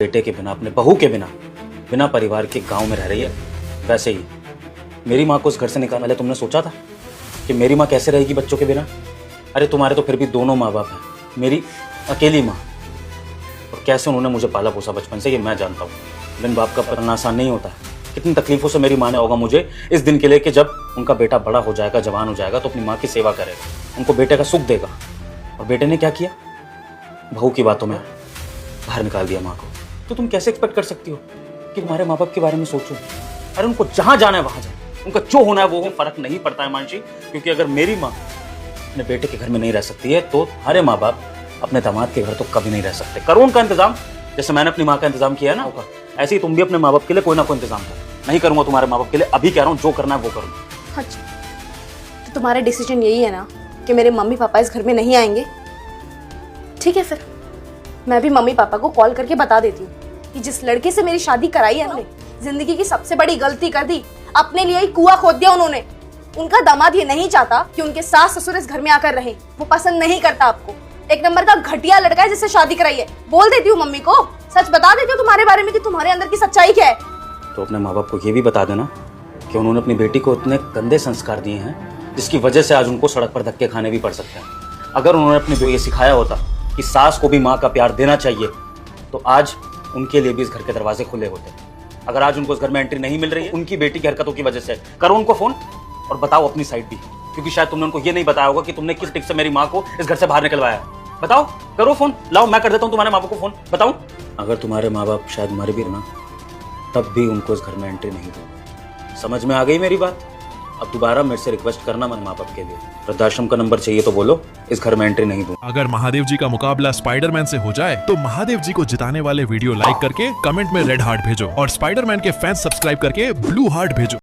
बेटे के बिना, अपने बहू के बिना, बिना परिवार के गांव में रह रही है। वैसे ही मेरी माँ को उस घर से निकालने वाले तुमने सोचा था कि मेरी माँ कैसे रहेगी बच्चों के बिना? अरे तुम्हारे तो फिर भी दोनों माँ बाप हैं, मेरी अकेली माँ। और कैसे उन्होंने मुझे पाला पोसा बचपन से, ये मैं जानता हूँ। बिन बाप का पलना आसान नहीं होता। कितनी तकलीफों से मेरी माँ ने होगा मुझे इस दिन के लिए कि जब उनका बेटा बड़ा हो जाएगा, जवान हो जाएगा, तो अपनी माँ की सेवा करेगा, उनको बेटे का सुख देगा। और बेटे ने क्या किया? बहू की बातों में बाहर निकाल दिया माँ को। तो तुम कैसे एक्सपेक्ट कर सकती हो कि तुम्हारे माँ बाप के बारे में सोचो? अरे उनको जहां जाना है वहां जाए, उनका जो होना है वो हो, फर्क नहीं पड़ता है मानसी। क्योंकि अगर मेरी माँ अपने बेटे के घर में नहीं रह सकती है तो हमारे माँ बाप अपने दामाद के घर तो कभी नहीं रह सकते। करो उनका इंतजाम, जैसे मैंने अपनी माँ का इंतजाम किया है ना, होगा ऐसे ही तुम भी अपने माँ बाप के लिए कोई ना कोई इंतजाम करो। नहीं करूंगा तुम्हारे माँ बाप के लिए, अभी कह रहा हूँ, जो करना है वो करूँ। अच्छा, तो तुम्हारा डिसीजन यही है ना कि मेरे मम्मी पापा इस घर में नहीं आएंगे? ठीक है, फिर मैं भी मम्मी पापा को कॉल करके बता देती हूँ कि जिस लड़के से मेरी शादी कराई है उन्होंने जिंदगी की सबसे बड़ी गलती कर दी, अपने लिए ही कुआं खोद दिया उन्होंने। उनका दामाद ये नहीं चाहता कि उनके सास ससुर इस घर में आकर रहे, वो पसंद नहीं करता आपको। एक नंबर का घटिया लड़का है जिससे शादी कराई है। बोल देती हूँ मम्मी को, सच बता देती हूँ तुम्हारे बारे में कि तुम्हारे अंदर की सच्चाई क्या है। तो अपने माँ बाप को ये भी बता देना कि उन्होंने अपनी बेटी को इतने गंदे संस्कार दिए हैं जिसकी वजह से आज उनको सड़क पर धक्के खाने भी पड़ सकते हैं। अगर उन्होंने अपनी बेटी को सिखाया होता कि सास को भी माँ का प्यार देना चाहिए तो आज उनके लिए भी इस घर के दरवाजे खुले होते। अगर आज उनको इस घर में एंट्री नहीं मिल रही है उनकी बेटी की हरकतों की वजह से, करो उनको फोन और बताओ अपनी साइड भी, क्योंकि शायद तुमने उनको ये नहीं बताया होगा कि तुमने किस टिक से मेरी माँ को इस घर से बाहर निकलवाया है। बताओ, करो फोन, लाओ मैं कर देता हूँ तुम्हारे माँ बाप को फोन, बताओ। अगर तुम्हारे माँ बाप शायद मर भी ना तब भी उनको इस घर में एंट्री नहीं दो। समझ में आ गई मेरी बात? अब दोबारा मेरे से रिक्वेस्ट करना मत माँ बाप के लिए। वृद्धाश्रम का नंबर चाहिए तो बोलो, इस घर में एंट्री नहीं दूं। अगर महादेव जी का मुकाबला स्पाइडरमैन से हो जाए तो महादेव जी को जिताने वाले वीडियो लाइक करके कमेंट में रेड हार्ट भेजो और स्पाइडरमैन के फैंस सब्सक्राइब करके ब्लू हार्ट भेजो।